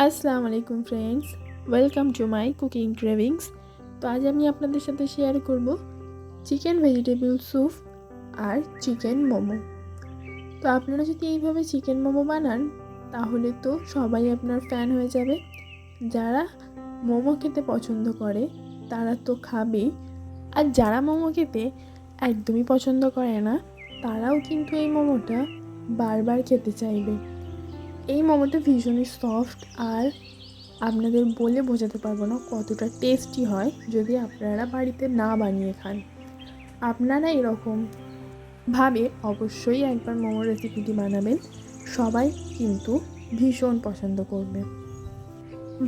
আসসালামু আলাইকুম friends, welcome to my cooking cravings. তো আজ আমি আপনাদের সাথে শেয়ার করব চিকেন ভেজিটেবল স্যুপ আর চিকেন মোমো। তো আপনারা যদি এইভাবে চিকেন মোমো বানান তাহলে তো সবাই আপনার ফ্যান হয়ে যাবে। যারা মোমো খেতে পছন্দ করে তারা তো খাবেই, আর যারা মোমো খেতে একদমই পছন্দ করে না তারাও কিন্তু এই মোমোটা বারবার খেতে চাইবে। এই মোমোটা ভীষণই সফট, আর আপনাদের বলে বোঝাতে পারবো না কতটা টেস্টি হয় যদি আপনারা বাড়িতে না বানিয়ে খান। আপনারা এরকমভাবে অবশ্যই একবার মোমোর রেসিপিটি বানাবেন, সবাই কিন্তু ভীষণ পছন্দ করবে।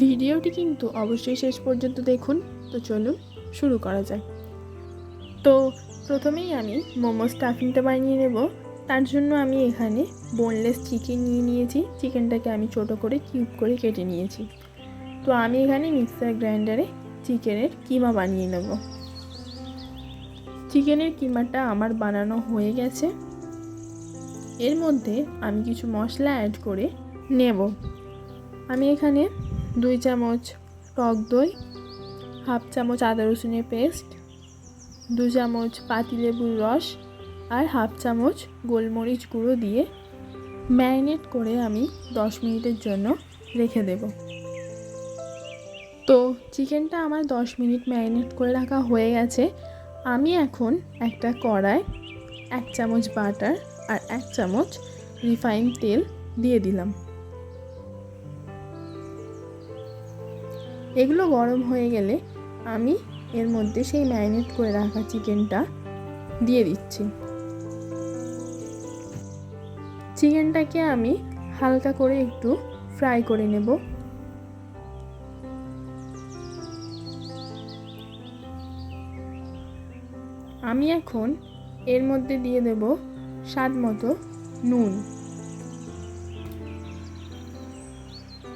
ভিডিওটি কিন্তু অবশ্যই শেষ পর্যন্ত দেখুন। তো চলুন শুরু করা যায়। তো প্রথমেই আমি মোমো স্টাফিংটা বানিয়ে নেব। তার জন্য আমি এখানে বোনলেস চিকেন নিয়েছি। চিকেনটাকে আমি ছোট করে কিউব করে কেটে নিয়েছি। তো আমি এখানে মিক্সার গ্রাইন্ডারে চিকেনের কিমা বানিয়ে নেব। চিকেনের কিমাটা আমার বানানো হয়ে গেছে। এর মধ্যে আমি কিছু মশলা অ্যাড করে নেব। আমি এখানে 2 চামচ টক দই, হাফ চামচ আদা রসুনের পেস্ট, 2 চামচ পাতিলেবুর রস আর হাফ চামচ গোলমরিচ গুঁড়ো দিয়ে ম্যারিনেট করে আমি 10 মিনিটের জন্য রেখে দেব। তো চিকেনটা আমার 10 মিনিট ম্যারিনেট করে রাখা হয়ে গেছে। আমি এখন একটা কড়ায় 1 চামচ বাটার আর 1 চামচ রিফাইন তেল দিয়ে দিলাম। এগুলো গরম হয়ে গেলে আমি এর মধ্যে সেই ম্যারিনেট করে রাখা চিকেনটা দিয়ে দিচ্ছি। চিকেনটাকে আমি হালকা করে একটু ফ্রাই করে নেব। আমি এখন এর মধ্যে দিয়ে দেব স্বাদ মতো নুন।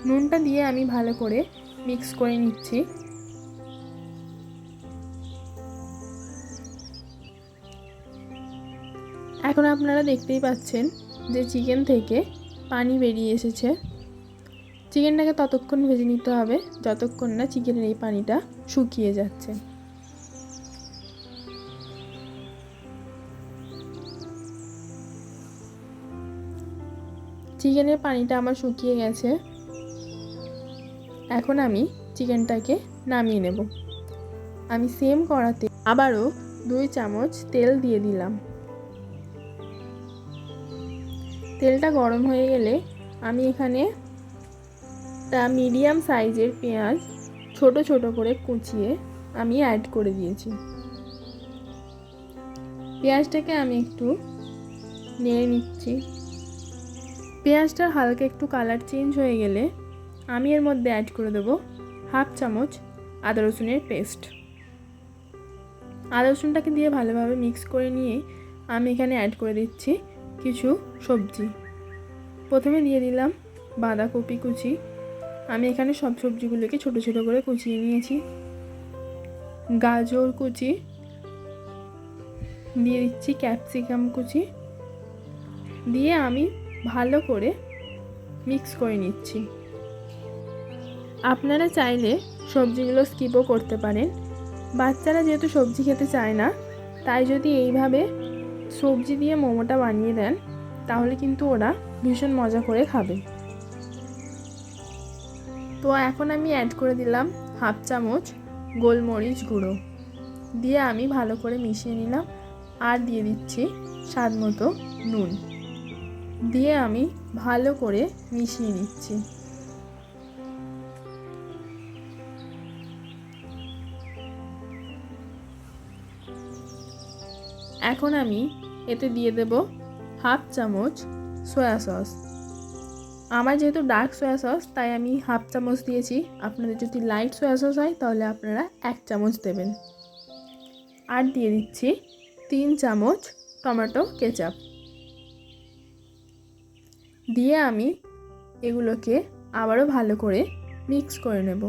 নুনটা দিয়ে আমি ভালো করে মিক্স করে নিচ্ছি। এখন আপনারা দেখতেই পাচ্ছেন যে চিকেন থেকে পানি বেরিয়ে এসেছে। চিকেনটাকে ততক্ষণ ভেজে নিতে হবে যতক্ষণ না চিকেনের এই পানিটা শুকিয়ে যাচ্ছে। চিকেনের পানিটা আমার শুকিয়ে গেছে। এখন আমি চিকেনটাকে নামিয়ে নেব। আমি সেম কড়াতে আবারও 2 চামচ তেল দিয়ে দিলাম। তেলটা গরম হয়ে গেলে আমি এখানে একটা মিডিয়াম সাইজের পেঁয়াজ ছোট ছোট করে কুচিয়ে আমি অ্যাড করে দিয়েছি। পেঁয়াজটাকে আমি একটু নেড়ে নিচ্ছি। পেঁয়াজটার হালকা একটু কালার চেঞ্জ হয়ে গেলে আমি এর মধ্যে অ্যাড করে দেব হাফ চামচ আদা রসুনের পেস্ট। আদা রসুনটাকে দিয়ে ভালোভাবে মিক্স করে নিয়ে আমি এখানে অ্যাড করে দিচ্ছি কিছু সবজি। প্রথমে দিয়ে দিলাম বাঁধাকপি কুচি। আমি এখানে সব সবজিগুলোকে ছোট ছোট করে কুচিয়ে নিয়েছি। গাজর কুচি দিয়ে দিচ্ছি, ক্যাপসিকাম কুচি দিয়ে আমি ভালো করে মিক্স করে নিচ্ছি। আপনারা চাইলে সবজিগুলো স্কিপও করতে পারেন। বাচ্চারা যেহেতু সবজি খেতে চায় না, তাই যদি এইভাবে সবজি দিয়ে মোমোটা বানিয়ে দেন তাহলে কিন্তু ওরা ভীষণ মজা করে খাবে। তো এখন আমি অ্যাড করে দিলাম হাফ চামচ গোলমরিচ গুঁড়ো দিয়ে আমি ভালো করে মিশিয়ে নিলাম। আর দিয়ে দিচ্ছি স্বাদ মতো নুন দিয়ে আমি ভালো করে মিশিয়ে নিচ্ছি। এখন আমি এতে দিয়ে দেব হাফ চামচ সয়া সস। আমার যেহেতু ডার্ক সয়া সস তাই আমি হাফ চামচ দিয়েছি। আপনাদের যদি লাইট সয়া সস হয় তাহলে আপনারা 1 চামচ দেবেন। আর দিয়ে দিচ্ছি 3 চামচ টমেটো কেচাপ দিয়ে আমি এগুলোকে আবারও ভালো করে মিক্স করে নেব।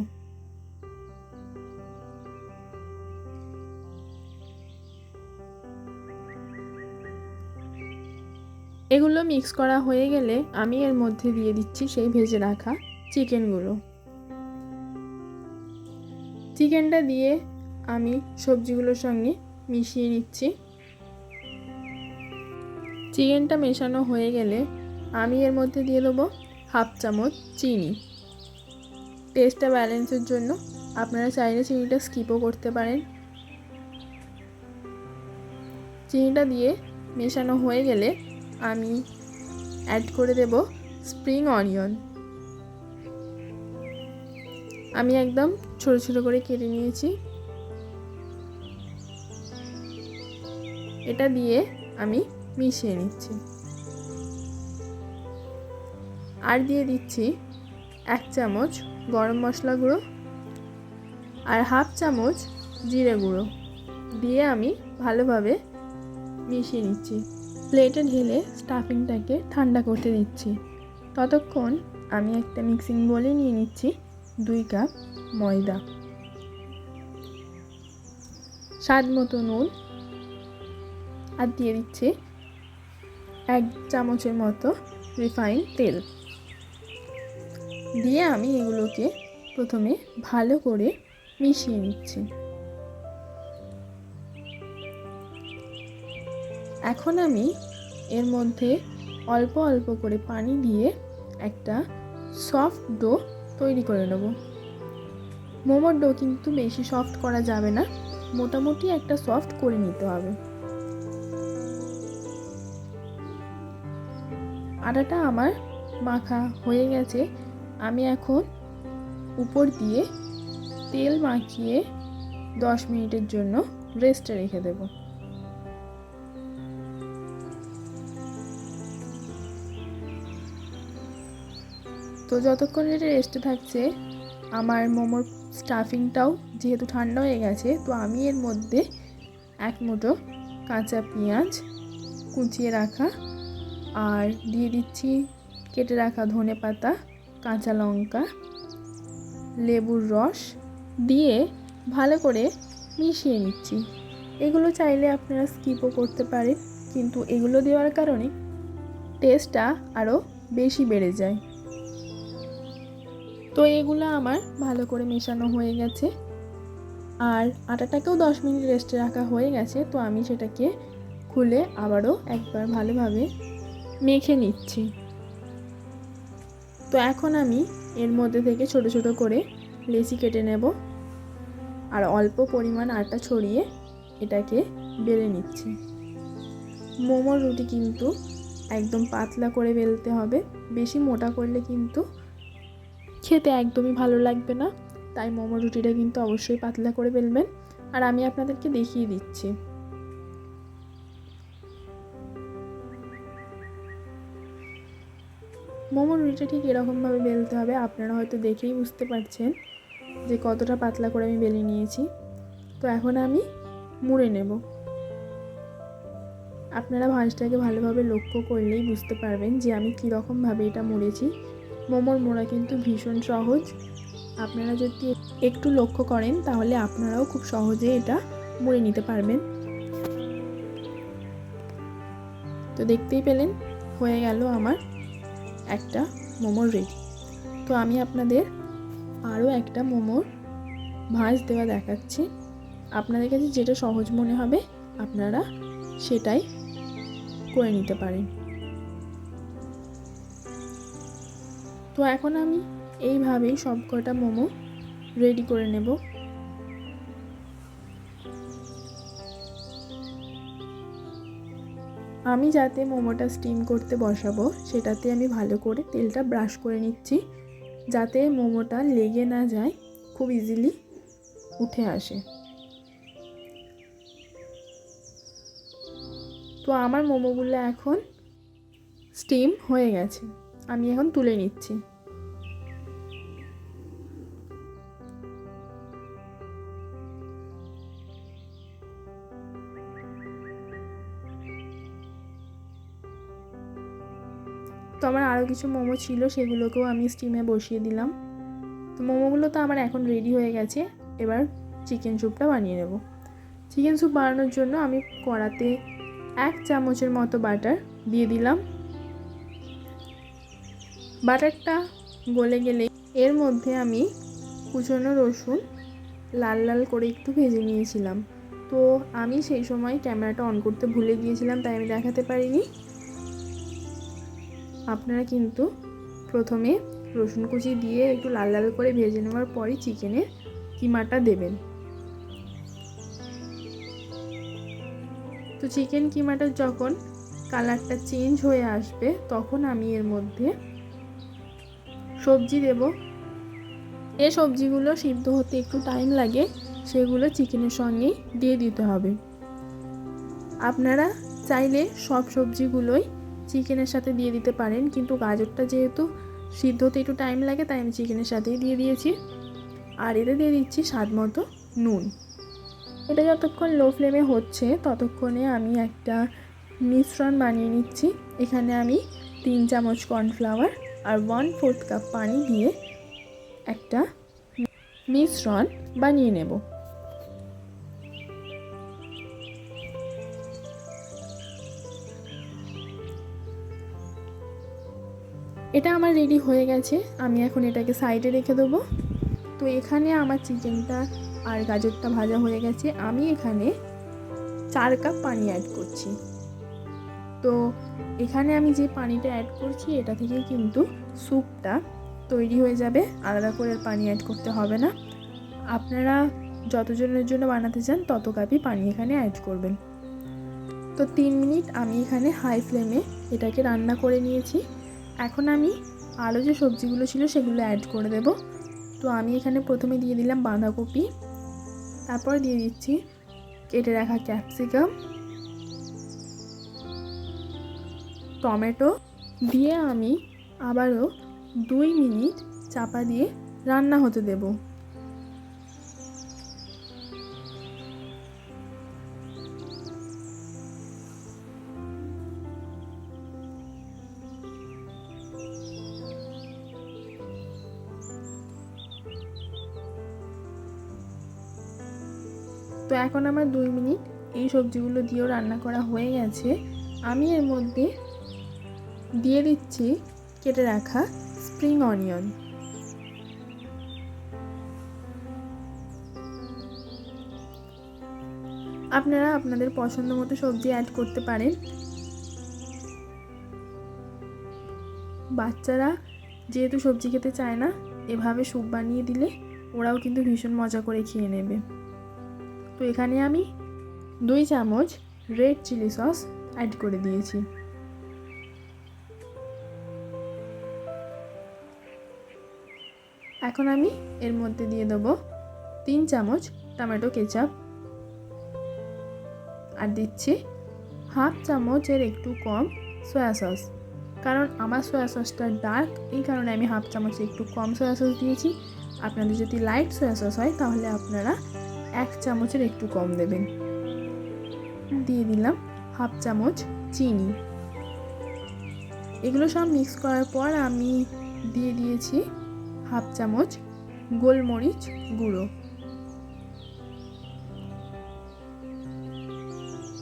এগুলো মিক্স করা হয়ে গেলে আমি এর মধ্যে দিয়ে দিচ্ছি সেই ভেজে রাখা চিকেনগুলো। চিকেনটা দিয়ে আমি সবজিগুলোর সঙ্গে মিশিয়ে নিচ্ছি। চিকেনটা মেশানো হয়ে গেলে আমি এর মধ্যে দিয়ে দেবো 1/2 চামচ চিনি। টেস্টটা ব্যালেন্সের জন্য আপনারা চাইলে চিনিটা স্কিপও করতে পারেন। চিনিটা দিয়ে মেশানো হয়ে গেলে আমি অ্যাড করে দেব স্প্রিং অনিয়ন। আমি একদম ছোট ছোট করে কেটে নিয়েছি। এটা দিয়ে আমি মিশিয়ে নিচ্ছি। আর দিয়ে দিচ্ছি 1 চামচ গরম মশলা গুঁড়ো আর 1/2 চামচ জিরে গুঁড়ো দিয়ে আমি ভালোভাবে মিশিয়ে নিচ্ছি। প্লেটে ঢেলে স্টাফিংটাকে ঠান্ডা করতে দিচ্ছি। ততক্ষণ আমি একটা মিক্সিং বোলে নিয়ে নিচ্ছি 2 কাপ ময়দা, স্বাদ মতো নুন আর দিয়ে দিচ্ছি 1 চামচের মতো রিফাইন তেল দিয়ে আমি এগুলোকে প্রথমে ভালো করে মিশিয়ে নিচ্ছি। এখন আমি এর মধ্যে অল্প অল্প করে পানি দিয়ে একটা সফট ডো তৈরি করে নেব। মোমোর ডো কিন্তু বেশি সফট করা যাবে না, মোটামুটি একটা সফট করে নিতে হবে। আটাটা আমার মাখা হয়ে গেছে। আমি এখন উপর দিয়ে তেল মাখিয়ে 10 মিনিটের জন্য রেস্টে রেখে দেব। তো যতক্ষণ এটা রেস্টে থাকছে আমার মোমোর স্টাফিংটাও যেহেতু ঠান্ডা হয়ে গেছে, তো আমি এর মধ্যে 1 মুঠো কাঁচা পেঁয়াজ কুচিয়ে রাখা আর দিয়ে দিচ্ছি কেটে রাখা ধনেপাতা, কাঁচা লঙ্কা, লেবুর রস দিয়ে ভালো করে মিশিয়ে নিচ্ছি। এগুলো চাইলে আপনারা স্কিপও করতে পারেন, কিন্তু এগুলো দেওয়ার কারণে টেস্টটা আরও বেশি বেড়ে যায়। তো এগুলো আমার ভালো করে মেশানো হয়ে গেছে আর আটাটাকেও 10 মিনিট রেস্টে রাখা হয়ে গেছে। তো আমি সেটাকে খুলে আবারও একবার ভালোভাবে মেখে নিচ্ছি। তো এখন আমি এর মধ্যে থেকে ছোট ছোট করে লেচি কেটে নেব আর অল্প পরিমাণ আটা ছড়িয়ে এটাকে বেলে নিচ্ছি। মোমোর রুটি কিন্তু একদম পাতলা করে বেলতে হবে, বেশি মোটা করলে কিন্তু খেতে একদমই ভালো লাগবে না। তাই মোমো রুটিটা কিন্তু অবশ্যই পাতলা করে বেলবেন। আর আমি আপনাদেরকে দেখিয়ে দিচ্ছি। মোমো রুটিটা ঠিক এরকমভাবে বেলতে হবে। আপনারা হয়তো দেখেই বুঝতে পারছেন যে কতটা পাতলা করে আমি বেলে নিয়েছি। তো এখন আমি মুড়ে নেব। আপনারা ভাঁজটাকে ভালোভাবে লক্ষ্য করলেই বুঝতে পারবেন যে আমি কীরকমভাবে এটা মুড়েছি। মোমোর মোড়া কিন্তু ভীষণ সহজ। আপনারা যদি একটু লক্ষ্য করেন তাহলে আপনারাও খুব সহজে এটা মুড়ে নিতে পারবেন। তো দেখতেই পেলেন হয়ে গেল আমার একটা মোমোর রেডি। তো আমি আপনাদের আরও একটা মোমোর ভাঁজ দেওয়া দেখাচ্ছি। আপনাদের কাছে যেটা সহজ মনে হবে আপনারা সেটাই করে নিতে পারেন। তো এখন আমি এইভাবেই সব কটা মোমো রেডি করে নেব। আমি যাতে মোমোটা স্টিম করতে বসাবো সেটাতে আমি ভালো করে তেলটা ব্রাশ করে নিচ্ছি, যাতে মোমোটা লেগে না যায়, খুব ইজিলি উঠে আসে। তো আমার মোমোগুলো এখন স্টিম হয়ে গেছে, আমি এখন তুলে নিচ্ছি। তো আমার আরও কিছু মোমো ছিল, সেগুলোকেও আমি স্টিমে বসিয়ে দিলাম। তো মোমোগুলো তো আমার এখন রেডি হয়ে গেছে। এবার চিকেন স্যুপটা বানিয়ে নেব। চিকেন স্যুপ বানানোর জন্য আমি কড়াতে 1 চামচের মতো বাটার দিয়ে দিলাম। বাটারটা গলে গেলে এর মধ্যে আমি কুচনো রসুন লাল লাল করে একটু ভেজে নিয়েছিলাম। তো আমি সেই সময় ক্যামেরাটা অন করতে ভুলে গিয়েছিলাম, তাই আমি দেখাতে পারিনি। আপনারা কিন্তু প্রথমে রসুন কুচি দিয়ে একটু লাল লাল করে ভেজে নেওয়ার পরই চিকেনের কিমাটা দেবেন। তো চিকেন কিমাটা যখন কালারটা চেঞ্জ হয়ে আসবে তখন আমি এর মধ্যে সবজি দেব। এই সবজিগুলো সিদ্ধ হতে একটু টাইম লাগে, সেগুলো চিকেনের সঙ্গেই দিয়ে দিতে হবে। আপনারা চাইলে সব সবজিগুলোই চিকেনের সাথে দিয়ে দিতে পারেন, কিন্তু গাজরটা যেহেতু সিদ্ধ হতে একটু টাইম লাগে তাই আমি চিকেনের সাথেই দিয়ে দিয়েছি। আর এতে দিয়ে দিচ্ছি স্বাদ মতো নুন। এটা যতক্ষণ লো ফ্লেমে হচ্ছে ততক্ষণে আমি একটা মিশ্রণ বানিয়ে নিচ্ছি। এখানে আমি 3 চামচ কর্নফ্লাওয়ার আর 1/4 কাপ পানি দিয়ে একটা মিশ্রণ বানিয়ে নেব। এটা আমার রেডি হয়ে গেছে, আমি এখন এটাকে সাইডে রেখে দেবো। তো এখানে আমার চিকেনটা আর গাজরটা ভাজা হয়ে গেছে। আমি এখানে 4 কাপ পানি অ্যাড করছি। তো এখানে আমি যে পানিটা অ্যাড করছি এটা থেকে কিন্তু স্যুপটা তৈরি হয়ে যাবে, আলাদা করে পানি অ্যাড করতে হবে না। আপনারা যতজনের জন্য বানাতে চান তত কাপই পানি এখানে অ্যাড করবেন। তো 3 মিনিট আমি এখানে হাই ফ্লেমে এটাকে রান্না করে নিয়েছি। এখন আমি আরও যে সবজিগুলো ছিল সেগুলো অ্যাড করে দেব। তো আমি এখানে প্রথমে দিয়ে দিলাম বাঁধাকপি, তারপর দিয়ে দিচ্ছি কেটে রাখা ক্যাপসিকাম, টমেটো দিয়ে আমি আবারও 2 মিনিট চাপা দিয়ে রান্না হতে দেব। তো এখন আমার 2 মিনিট এই সবজিগুলো দিয়েও রান্না করা হয়ে গেছে। আমি এর মধ্যে দিয়ে দিচ্ছি কেটে রাখা স্প্রিং অনিয়ন। আপনারা আপনাদের পছন্দ মতো সবজি অ্যাড করতে পারেন। বাচ্চারা যেহেতু সবজি খেতে চায় না, এভাবে স্যুপ বানিয়ে দিলে ওরাও কিন্তু ভীষণ মজা করে খেয়ে নেবে। তো এখানে আমি 2 চামচ রেড চিলি সস অ্যাড করে দিয়েছি। এখন আমি এর মধ্যে দিয়ে দেবো 3 চামচ টমেটো কেচাপ, আর দিচ্ছি হাফ চামচের একটু কম সয়া সস। কারণ আমার সয়া সসটা ডার্ক, এই কারণে আমি হাফ চামচে একটু কম সয়া সস দিয়েছি। আপনাদের যদি লাইট সয়া সস হয় তাহলে আপনারা 1 চামচের একটু কম দেবেন। দিয়ে দিলাম হাফ চামচ চিনি। এগুলো সব মিক্স করার পর আমি দিয়ে দিয়েছি হাফ চামচ গোলমরিচ গুঁড়ো।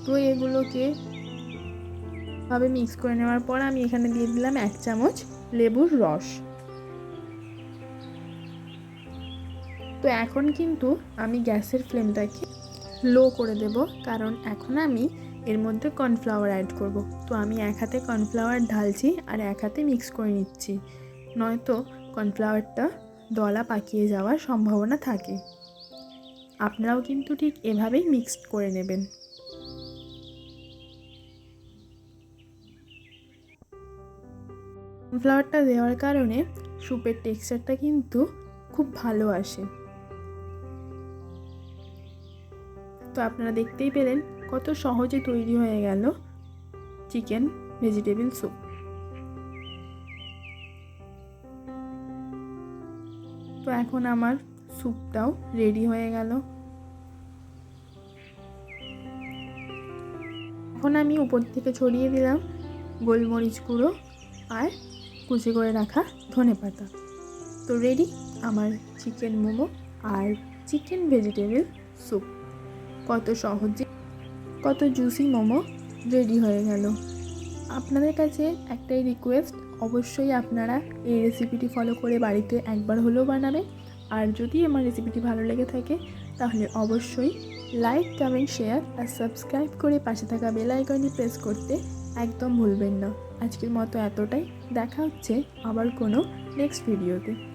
তো এগুলোকে ভাবে মিক্স করে নেওয়ার পর আমি এখানে দিয়ে দিলাম 1 চামচ লেবুর রস। তো এখন কিন্তু আমি গ্যাসের ফ্লেমটাকে লো করে দেব, কারণ এখন আমি এর মধ্যে কর্নফ্লাওয়ার অ্যাড করব। তো আমি এক হাতে কর্নফ্লাওয়ার ঢালছি আর এক হাতে মিক্স করে নিচ্ছি, নয়তো কর্নফ্লাওয়ারটা দলা পাকিয়ে যাওয়ার সম্ভাবনা থাকে। আপনারাও কিন্তু ঠিক এভাবেই মিক্সড করে নেবেন। কর্নফ্লাওয়ারটা দেওয়ার কারণে স্যুপের টেক্সচারটা কিন্তু খুব ভালো আসে। তো আপনারা দেখতেই পেলেন কত সহজে তৈরি হয়ে গেল চিকেন ভেজিটেবল স্যুপ। তো এখন আমার স্যুপটাও রেডি হয়ে গেল। এখন আমি উপর থেকে ছড়িয়ে দিলাম গোলমরিচ গুঁড়ো আর কুচি করে রাখা ধনেপাতা। তো রেডি আমার চিকেন মোমো আর চিকেন ভেজিটেবল স্যুপ। কত সহজে কত জুসি মোমো রেডি হয়ে গেল। আপনাদের কাছে একটাই রিকোয়েস্ট, অবশ্যই আপনারা এই রেসিপিটি ফলো করে বাড়িতে একবার হলেও বানাবেন। আর যদি আমার রেসিপিটি ভালো লেগে থাকে তাহলে অবশ্যই লাইক, কমেন্ট, শেয়ার আর সাবস্ক্রাইব করে পাশে থাকা বেল আইকনটি প্রেস করতে একদম ভুলবেন না। আজকের মতো এতটাই। দেখা হচ্ছে আবার কোনো নেক্সট ভিডিওতে।